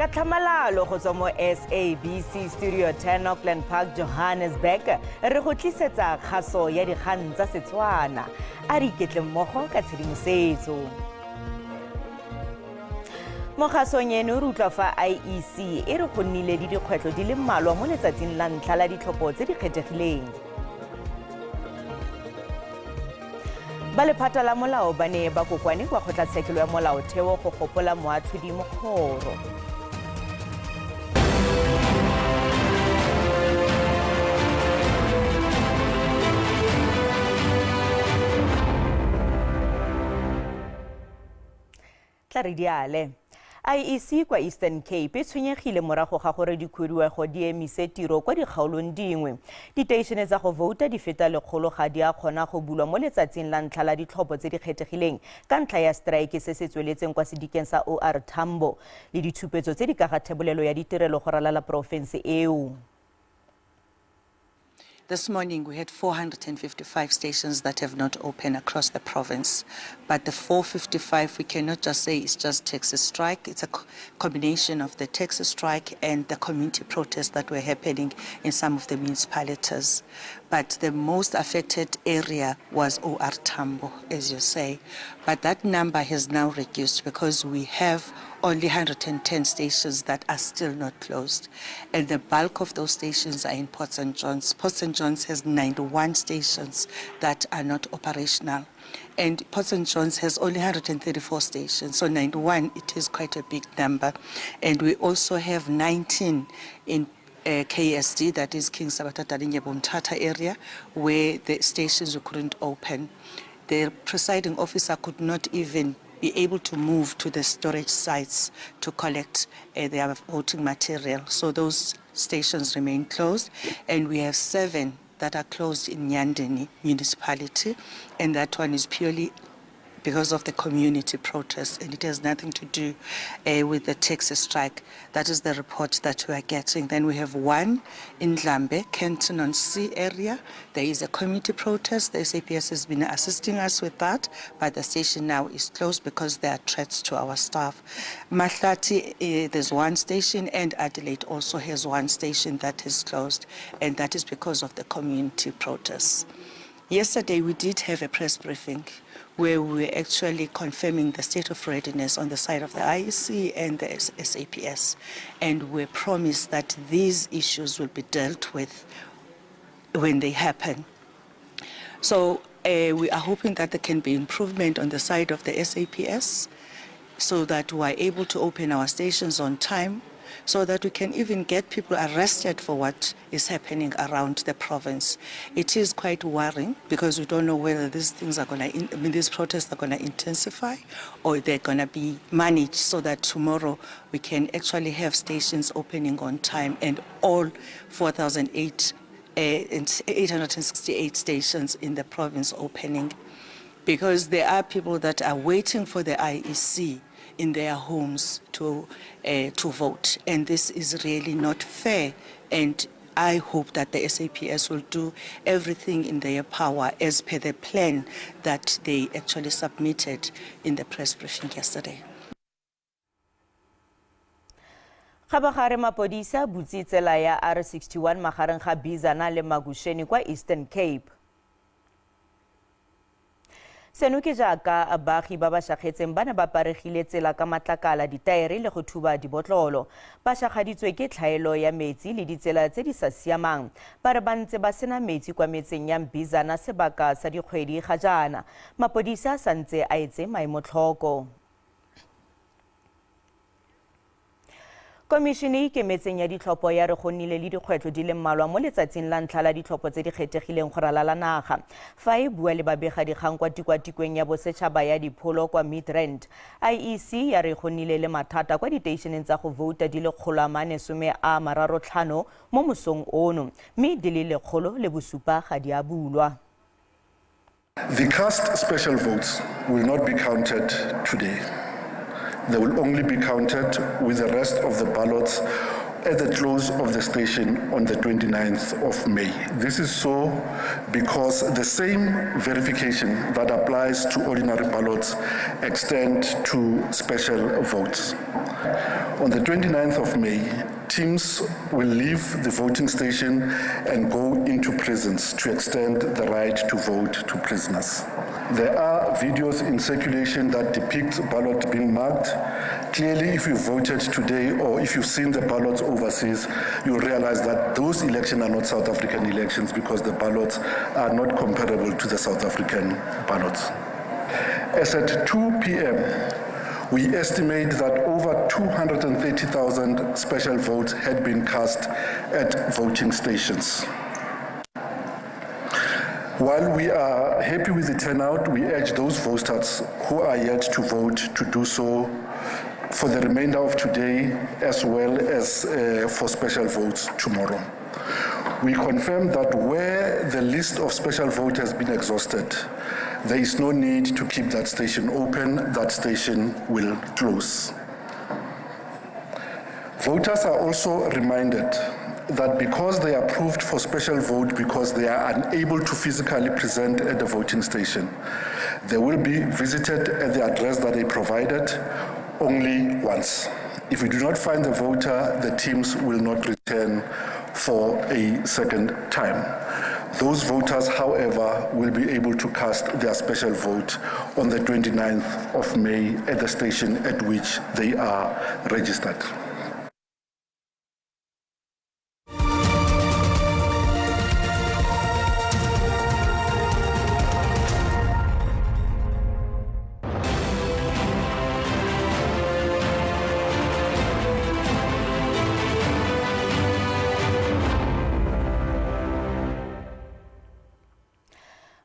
ka tlhamalalo go tswa mo SABC Studio 10 Auckland Park, Johannesburg. Re go tlisetsa kgaso ya dikgang tsa Setswana. A re iketle mmogo ka tshedimosetso. Mo kgasong eno re utlwa fa IEC e re go nnile di dikgwetlho di le mmalwa mo letsatsing la ntlha la ditlhopho tse di kgethegileng. Ba lephata la molao ba ne ba kokwane kwa kgotlatshekelo ya molaotheo go gopola moatlhodi Mokgoro. Tla re diale. IEC kwa Eastern Cape e tshwenyegile morago ga gore dikhuduego di emise tiro kwa dikgaolong dingwe. Diteišene tsa go vouta di feta 100 ga di a kgona go bulwa mo letsatsing la ntlha la ditlhopho tse di kgethegileng ka ntlha ya strike se se tsweletseng kwa sedikeng sa OR Tambo le ditshupetso tse di ka ga thebolelo ya ditirelo go ralala porofense eo. This morning, we had 455 stations that have not opened across the province. But the 455, we cannot just say it's just taxi strike. It's a combination of the taxi strike and the community protests that were happening in some of the municipalities. But the most affected area was OR Tambo, as you say. But that number has now reduced because we have only 110 stations that are still not closed. And the bulk of those stations are in Port St. John's. Port St. John's has 91 stations that are not operational. And Port St. John's has only 134 stations, so 91, it is quite a big number. And we also have 19 in KSD, that is King Sabata Bontata area, where the stations couldn't open. The presiding officer could not even be able to move to the storage sites to collect their voting material. So those stations remain closed, and we have 7 that are closed in Nyandeni municipality, and that one is purely because of the community protests, and it has nothing to do with the taxi strike. That is the report that we are getting. Then we have 1 in Dlambe, Kenton on Sea area. There is a community protest. The SAPS has been assisting us with that, but the station now is closed because there are threats to our staff. Mahlati, there's 1 station, and Adelaide also has 1 station that is closed, and that is because of the community protests. Yesterday, we did have a press briefing where we were actually confirming the state of readiness on the side of the IEC and the SAPS. And we promised that these issues will be dealt with when they happen. So we are hoping that there can be improvement on the side of the SAPS so that we are able to open our stations on time, so that we can even get people arrested for what is happening around the province. It is quite worrying because we don't know whether these things are these protests are going to intensify or they're going to be managed so that tomorrow we can actually have stations opening on time and all 4,868 stations in the province opening. Because there are people that are waiting for the IEC in their homes to vote, and this is really not fair. And I hope that the SAPS will do everything in their power as per the plan that they actually submitted in the press briefing yesterday. Gabagare mapodisa butsi tsela ya R61 magareng ga Bizana le Magusheni kwa Eastern Cape. Seno ke jaaka baagi ba ba shagetseng bana ba paregile tsela ka matlakala ditaere le go thuba dibotlolo. Ba shagaditswe ke tlhaelo ya metsi le ditsela tse di sa siamang. Ba re ba ntse ba sena metsi kwa metseng ya Bizana sebaka sa dikgwedi ga jaana. Mapodisa sa ntse a etse maimotlhoko. Komishene e ikemetseng ya ditlhopho ya re go nnile le dikgwetlho di le mmalwa mo letsatsing la ntlha la ditlhopho tse di kgethegileng go ralala naga. Fa e bua le babegadikgang kwa tikwatikweng ya bosetšhaba ya dipholo kwa Midrand, IEC ya re go nnile le mathata kwa diteišeneng tsa go vouta di le 135 mo mosong ono, mme di le 107 ga di a bulwa. The cast special votes will not be counted today. They will only be counted with the rest of the ballots at the close of the station on the 29th of May. This is so because the same verification that applies to ordinary ballots extend to special votes. On the 29th of May, teams will leave the voting station and go into prisons to extend the right to vote to prisoners. There are videos in circulation that depict ballots being marked. Clearly, if you voted today or if you've seen the ballots overseas, you'll realize that those elections are not South African elections because the ballots are not comparable to the South African ballots. As at 2 p.m., we estimate that over 230,000 special votes had been cast at voting stations. While we are happy with the turnout, we urge those voters who are yet to vote to do so for the remainder of today as well as for special votes tomorrow. We confirm that where the list of special vote has been exhausted, there is no need to keep that station open. That station will close. Voters are also reminded that because they are approved for special vote because they are unable to physically present at the voting station, they will be visited at the address that they provided only once. If we do not find the voter, the teams will not return for a second time. Those voters, however, will be able to cast their special vote on the 29th of May at the station at which they are registered.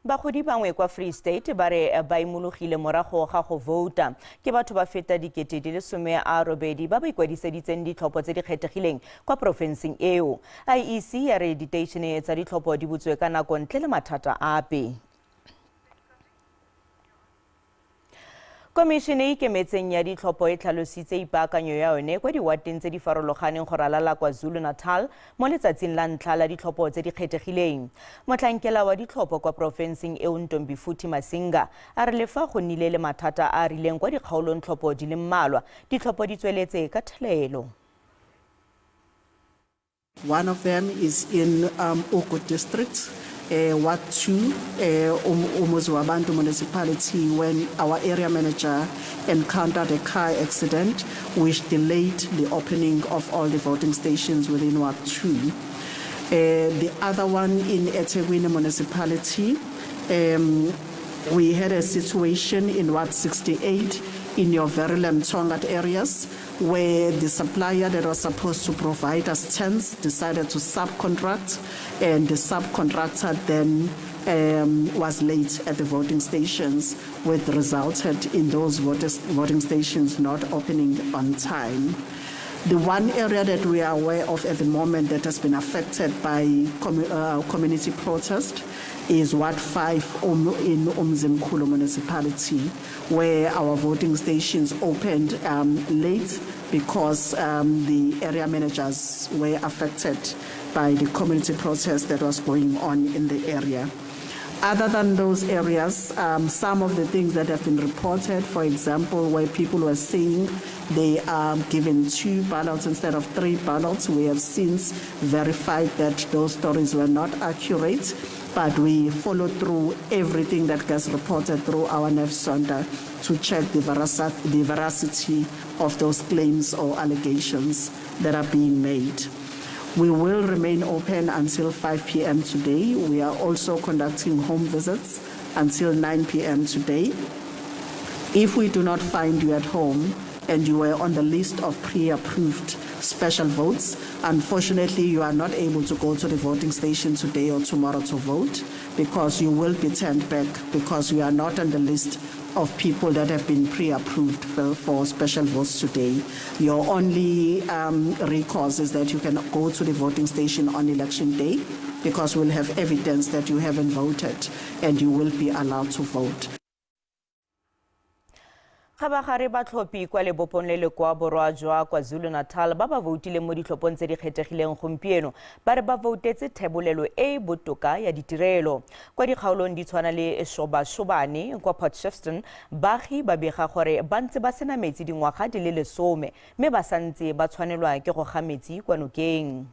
Bagodi bangwe kwa Free State ba re ba imologile morago ga go vouta ke batho ba feta 18,000 ba ba ikwadiseditseng ditlhopho tse di kgethegileng kwa porofenseng eo. IEC ya re diteišene tsa ditlhopho di butswe ka nako ntle le mathata ape. Komishene e ikemetseng ya ditlhopho e tlhalositse ipaakanyo ya yone kwa diwateng tse di farologaneng go ralala kwa KwaZulu-Natal mo letsatsing la ntlha la ditlhopho tse di kgethegileng. Motlhankela wa ditlhopho kwa porofenseng eo Ntombifuthi Masinga a re le fa go nnile le mathata a a rileng kwa dikgaolong tlhopho di le mmalwa, ditlhopho di tsweletse ka thelelo. One of them is in Oku district. Ward 2, Umuziwabantu municipality, when our area manager encountered a car accident which delayed the opening of all the voting stations within Ward 2. The other one in eThekwini municipality, we had a situation in Ward 68 in your very Tongat areas where the supplier that was supposed to provide us tents decided to subcontract, and the subcontractor then was late at the voting stations, which resulted in those voting stations not opening on time. The one area that we are aware of at the moment that has been affected by community protest is Ward 5 in Umzimkhulu municipality, where our voting stations opened late because the area managers were affected by the community protest that was going on in the area. Other than those areas, some of the things that have been reported, for example, where people were saying they are given 2 ballots instead of 3 ballots, we have since verified that those stories were not accurate, but we follow through everything that gets reported through our NEFSONDA to check the veracity of those claims or allegations that are being made. We will remain open until 5 p.m. today. We are also conducting home visits until 9 p.m. today. If we do not find you at home and you were on the list of pre-approved special votes, unfortunately you are not able to go to the voting station today or tomorrow to vote, because you will be turned back because you are not on the list of people that have been pre-approved for special votes today. Your only recourse is that you can go to the voting station on election day, because we'll have evidence that you haven't voted and you will be allowed to vote. Gabagare batlhophi kwa lebopong le le kwa borwa jwa KwaZulu-Natal ba ba voutileng mo ditlhophong tse di kgethegileng gompieno ba re ba voutetse thebolelo e e botoka ya ditirelo. Kwa dikgaolong di tshwana le Shobane kwa Port Shepstone, baagi ba bega gore ba ntse ba sena metsi dingwaga di le 10 mme ba santse ba tshwanelwa ke go ga metsi kwa nokeng.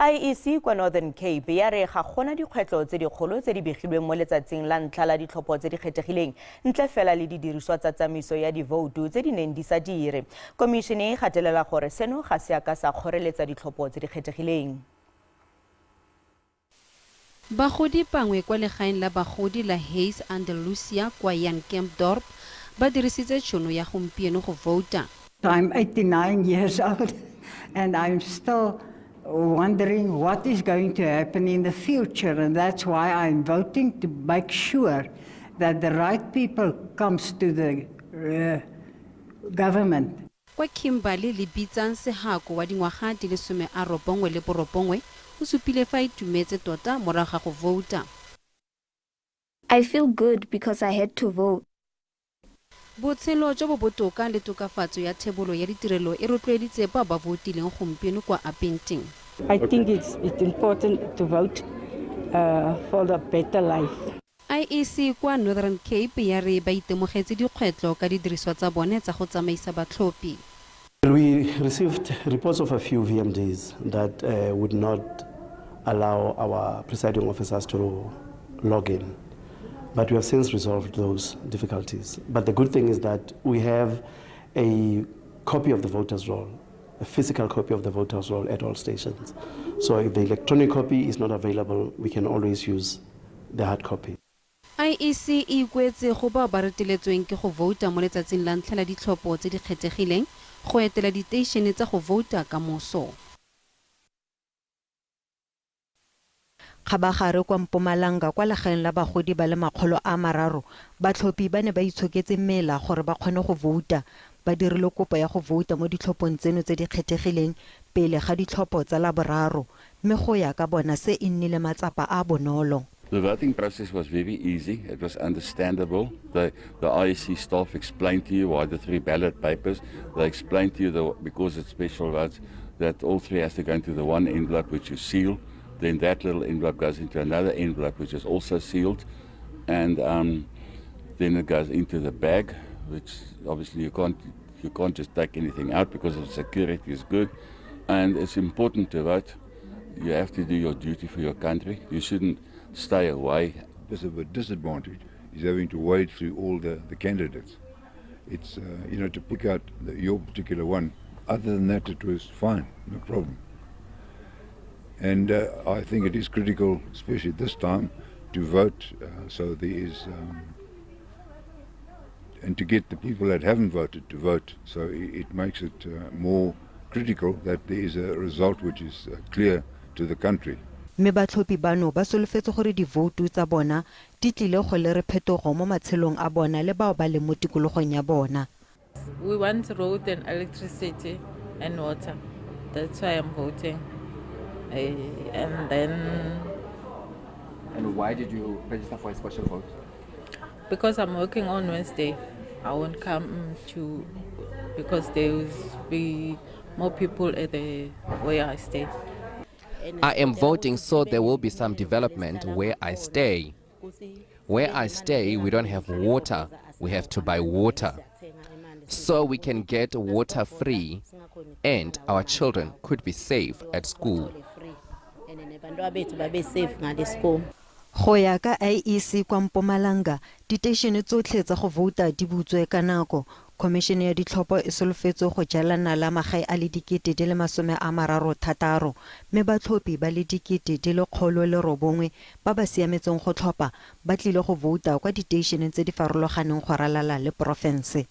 IEC kwa Northern Cape ya re ga gona dikgwetlho tse dikgolo tse di begilweng mo letsatsing la ntlha la ditlhopho tse di kgethegileng ntle fela le didiriswa tsa tsamaiso ya divoutu tse di neng di sa dire. Komišene e gatelela gore seno ga se a ka sa kgoreletsa ditlhopho tse di kgethegileng. Bagodi pangwe kwa legaeng la bagodi la Hayes Andalusia kwa Jan Kempdorp ba dirisitse tšhono ya gompieno go vouta. I'm 89 years old and I'm still wondering what is going to happen in the future, and that's why I'm voting to make sure that the right people comes to the government. Kwa Kimberley le bitsang Sehako wa dingwaga di le 19 o supile fa itumetse tota morago ga go vouta. I feel good because I had to vote. Botshelo jo bo botoka le tokafatso ya thebolo ya ditirelo e rotloeditse ba ba votileng gompieno kwa Upington. I think it's important to vote for the better life. IEC kwa Northern Cape ya re ba itemogetse dikgwetlho ka didiriswa tsa bone tsa go tsamaisa batlhophi. We received reports of a few VMDs that would not allow our presiding officers to log in. But we have since resolved those difficulties. But the good thing is that we have a copy of the voters' roll, a physical copy of the voters' roll at all stations. So if the electronic copy is not available, we can always use the hard copy. IEC e ikwetse go ba ba reteletsweng ke go vouta mo letsatsing la ntlha la ditlhopho tse di kgethegileng go etela diteišene tsa go vouta ka moso. Gabagare kwa Mpumalanga kwa legaeng la bagodi ba le 300 batlhophi ba ne ba itshoketse mela gore ba kgone go vouta ba dirile kopo ya go vouta mo ditlhophong tseno tse di kgethegileng pele ga ditlhopho tsa la boraro mme go ya ka bona se e nnile matsapa a bonolo. The voting process was very easy. It was understandable. The IEC staff explained to you why the 3 ballot papers. They explained to you because it's special votes that all 3 has to go into the one envelope which you seal. Then that little envelope goes into another envelope which is also sealed, and then it goes into the bag, which obviously you can't just take anything out because the security is good, and it's important to vote. You have to do your duty for your country. You shouldn't stay away. There's a disadvantage is having to wade through all the candidates. It's to pick out your particular one. Other than that, it was fine, no problem. And I think it is critical, especially this time, to vote. So there is, and to get the people that haven't voted to vote. So it makes it more critical that there is a result which is clear to the country. Mme batlhophi bano ba solofetse gore divoutu tsa bona di tlile go le re phetogo mo matshelong a bona le bao ba le mo tikologong ya bona. We want road and electricity and water. That's why I'm voting. And then... And why did you register for a special vote? Because I'm working on Wednesday. I won't come to... because there will be more people at where I stay. I am voting so there will be some development where I stay. Where I stay, we don't have water. We have to buy water. So we can get water free and our children could be safe at school. Go ya ka IEC kwa Mpumalanga, diteišene tsotlhe tsa go vouta di butswe ka nako. Khomišene ya ditlhopho e solofetse go jalana la magae a le 36,000 mme batlhophi ba le 109,000 ba ba siametseng go tlhopha ba tlile go vouta kwa diteišeneng tse di farologaneng go ralala le porofense.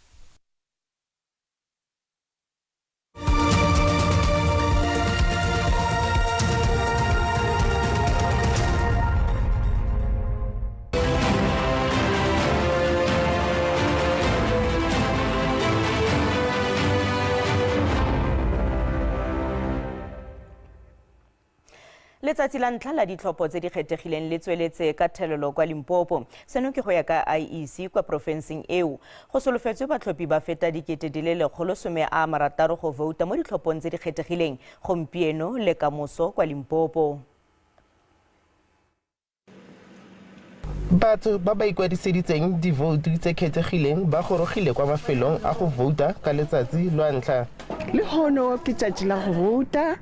Letsatsi la ntlha la ditlhopho tse di kgethegileng le tsweletse ka thelelo kwa Limpopo. Seno ke go ya ka IEC kwa porofenseng eo. Go solofetswe batlhophi ba feta 160 go vouta mo ditlhophong tse di kgethegileng gompieno le kamoso kwa Limpopo. Batho ba ba ikwadiseditseng divoutu tse kgethegileng ba gorogile kwa mafelong a go vouta ka letsatsi lwa ntlha. Le hono ke tšatši la go vouta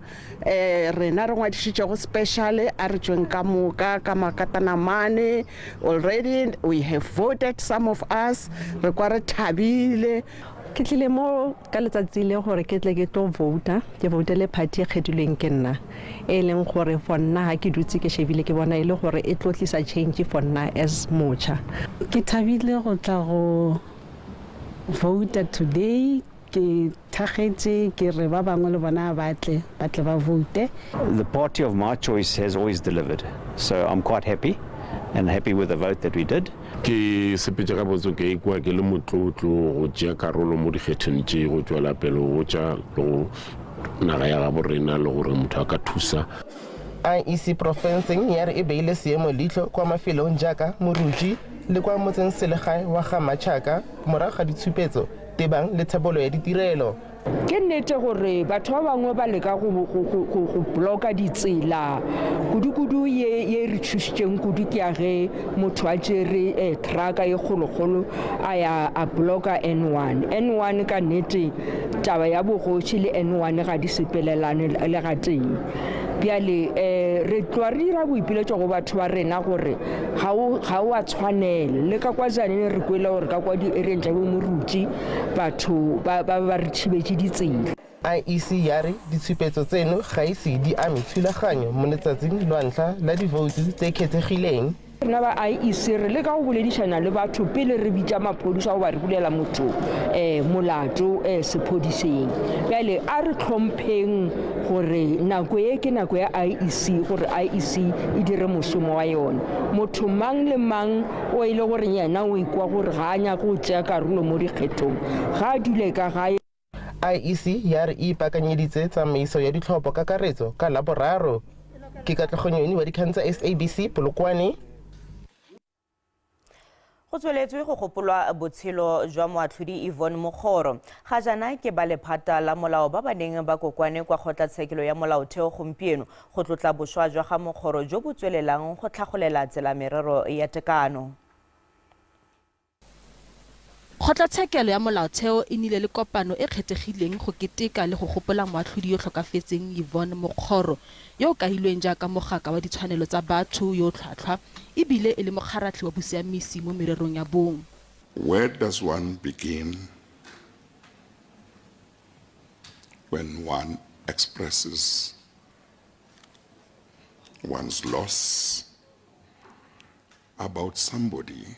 rena re ngwadišitše go special a re tšweng ka moka ka makatanamane. Already we have voted, some of us re kwa re thabile. Ke tlile mo ka letsatsi le gore ke tle ke tlo vouta ke voutele party e kgethilweng ke nna e leng gore for nna ha ke dutse ke shebile ke bona e le gore e tlo tlisa change for nna as motšha. Ke thabile go tla go vouta today ke thagetse ke re ba bangwe le bona batle ba vote. The party of my choice has always delivered, so I'm quite happy and happy with the vote that we did. Ke sepetse ka botso ke ikwa ke le motlotlo go tšea karolo mo dikgethong tše go tswela pele go tša go naga ya ga borena le gore motho a ka thusa. IEC porofenseng ya re e beile seemo leitlho kwa mafelong jaaka Moruti le kwa motseng selegae wa ga Matšhaka morago ga ditshupetso tebang le thebolo ya ditirelo. Ke nnete gore batho ba bangwe ba leka go bloka ditsela kudu ye re thusitseng kudu ke ya ge motho a tšere trucka e kgolokgolo a ya a bloka N1 ka nnete taba ya bogotši le N1 ga di sepelelane le ga teng. Bjale re tloa re dira boipiletšo go batho ba rena gore ga o a tshwanela le ka kwa janeng re kwela gore ka kwa di-areeng tša bo Moruti batho ba re thibetše ditsela. IEC ya re ditshupetso tseno ga ise di ame thulaganyo mo letsatsing lwa ntlha la divoutu tse kgethegileng. Rena ba IEC re le ka go boledišana le batho pele re bitša maphodisa go ba re bulela motho molato sephodiseng. Bjale a re tlhompheng gore nako e ke nako ya IEC gore IEC e dire mošomo wa yona. Motho mang le mang o ile gore yena o ikwa gore ga a nyaka go tšea karolo mo dikgethong ga a dule ka gae. IEC ya re e ipaakanyeditse tsamaiso ya ditlhopho ka karetso ka Laboraro. Ke Katlego wa dikgang tsa SABC Polokwane. Go tsweletswe go gopolwa botshelo jwa moatlhodi Yvonne Mogoro. Ga jana ke ba lephata la molao ba neng ba kokwane kwa kgotlatshekelo ya molaotheo gompieno go tlotla boswa jwa ga Mogoro jo bo tswelelang go tlhagolela tsela merero ya tekano. Kgotlatshekelo ya molaotheo e nile le kopano e kgethegileng go keteka le go gopola moatlhodi yo tlhokafetseng Yvonne Mogoro yo ka hilweng jaaka mogaka wa ditshwanelo tsa batho yo tlhwatlhwa e bile e le mokgaratlhi wa bosiamisi mo mererong ya bong. Where does one begin when one expresses one's loss about somebody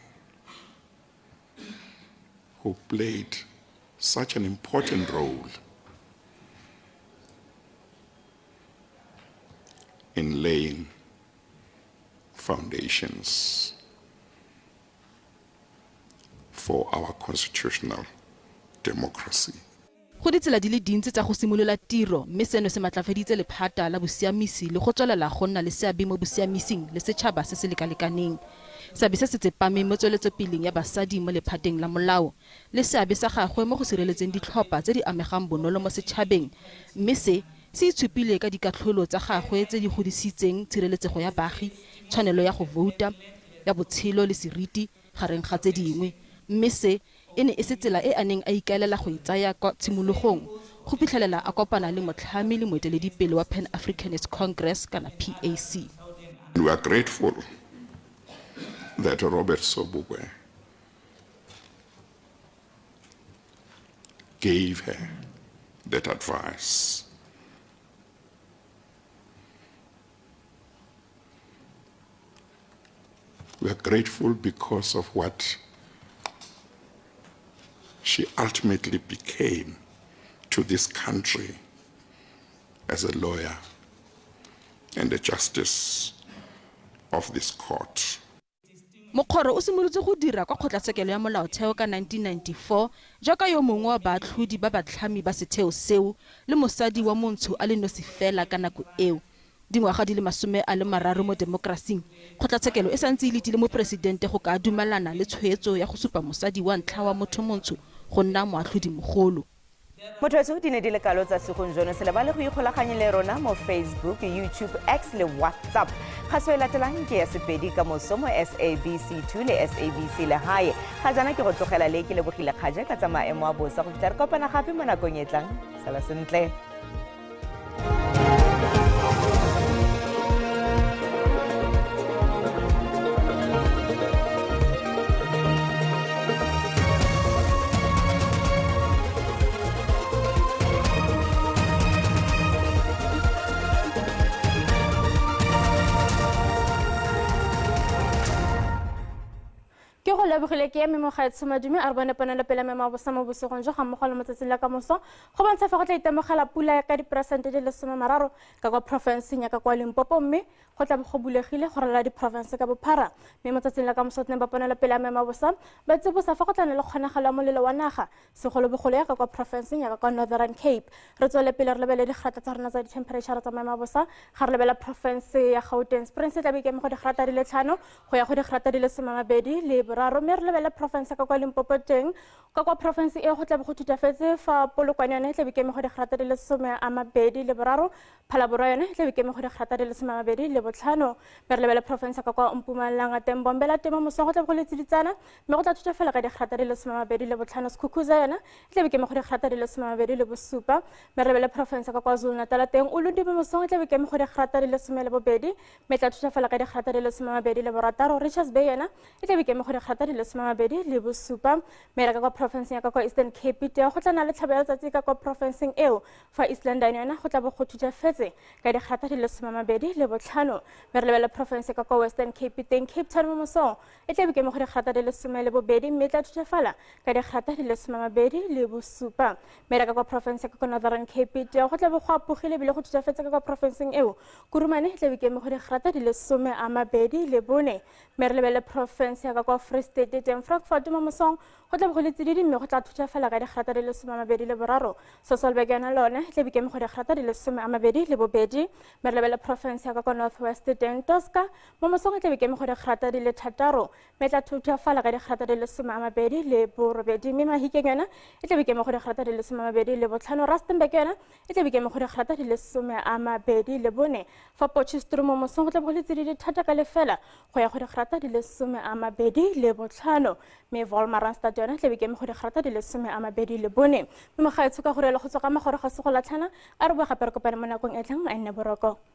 who played such an important role in laying foundations for our constitutional democracy. Go ditsela di le dintsi tsa go simolola tiro mme seno se matlafeditse lephata la bosiamisi le go tswelela go nna le seabe mo bosiamising le setšhaba se se lekalekaneng. Seabe se se tsepameng mo tsweletsopeleng ya basadi mo lephateng la molao le seabe sa gagwe mo go sireletseng ditlhopha tse di amegang bonolo mo setšhabeng mme se itshupile ka dikatlholo tsa gagwe tse di godisitseng tshireletsego ya baagi, tshwanelo ya go vouta, ya botshelo le seriti gareng ga tse dingwe mme se e ne e se tsela e a neng a ikaelela go itsaya kwa tshimologong go fitlhelela a kopana le motlhami le moeteledipele wa Pan Africanist Congress kana PAC. We are grateful that Robert Sobukwe gave her that advice. We are grateful because of what she ultimately became to this country as a lawyer and a justice of this court. Mogoro o simolotse go dira kwa kgotlatshekelo ya molaotheo ka 1994 jaaka yo mongwe wa baatlhodi ba batlhami ba setheo seo le mosadi wa montsho a le nosi fela ka nako eo dingwaga di le 30 mo demokrasing kgotlatshekelo e santse e letile mo presidente go ka dumelana le tshwetso ya go supa mosadi wa ntlha wa motho montsho go nna moatlhodi mogolo. Motho di ne di le kalo tsa segong jono se lebale go ikgolaganya le rona mo Facebook, YouTube, X le WhatsApp. Kgaso e latelang ke ya Sepedi ka moso mo SABC 2 le SABC le hae. Ga jana ke go tlogela le ke lebogile kgaje ka tsa maemo a bosa go fitla re kopana gape mo nakong e tlang. Sala sentle. Ke go lebogile ke eme mo gaetse madume a re bone panela pele me mabosa mo bosegong jo ga mogolo motsatsing la ka moso go bontsha fa go tla itemogela pula ka diperesente di le 13 ka kwa provinceng ya ka kwa Limpopo mme go tla go bulegile go rela di province ka bophara mme motsatsing la ka moso tne ba panela pele me mabosa ba tsebosa fa go tla le kgonagala molelo wa naga segolo bogolo ya ka kwa provinceng ya ka kwa Northern Cape re tswele pele re lebele di grata tsa rena tsa di temperature tsa mabosa ga re lebela province ya Gauteng Springs tla be ke mo go di grata di le 5 go ya go di grata di le 12 le boraro mme re lebele province ka kwa Limpopo teng ka kwa province e go tla be go thutafetse fa polokwane yone tla be ke mo go di grata di le 12 le boraro phalaboro yone tla be ke mo go di grata di le 12 le botlhano mme re lebele province ka kwa Mpumalanga teng Bombela temo moso go tla be go le tsiditsana mme go tla thutafela ka di grata di le 12 le botlhano Skukuza yona tla be ke mo go di grata di le 12 le bosupa mme re lebele province ka kwa KwaZulu-Natal teng Ulundimo moso tla be ke mo go di grata di le 12 mme tla thutafela ka di grata di le 12 le borataro Richards Bay yona tla be ke mo go di grata di le 12 le bosupa mme ka kwa province ya ka kwa Eastern Cape te go tla na le tlhabelo tsa ka kwa provinceng eo fa Eastland yona go tla be go thutafetse ka di grata di le 12 le botlhano mme re lebele province ka kwa Western Cape teng Cape Town mo moso tla be ke mo go di grata di le 12 mme tla thutafala ka di grata di le 12 le bosupa mme ka kwa province ka kwa Northern Cape te go tla be go apogile bile go thutafetse ka kwa provinceng eo Kurumane tla be ke mo go di grata di le 12 le bone mme re lebele province ya ka kwa Free State teng Frankfurt mo mosong go tla be go le tsididi mme go tla thutafela ka di grata di le 12 le boraro Sasolburg yona lone tla be ke mo go di grata di le 12 le bobedi mme re lebele province ya ka kwa Northwest teng Tosca mo mosong tla be ke mo go di grata di le 6 mme tla thutafela ka di grata di le 12 le borobedi mme Mahikeng yona tla be ke mo go di grata di le 12 le botlhano Rustenburg yona tla be ke mo go di grata di le 12 le bone fa Potchefstroom mo mosong go tla be go le tsididi thata ka lefela go ya go di grata di le 12 le botlhano mme Wolmaranstad yona tla be ke mo go di grata di le 12 le bone mme ga e tshoka gore le go tswa ka magoro ga se go latlhana a re bo gape re kopane mo nakong e tlang a nne boroko.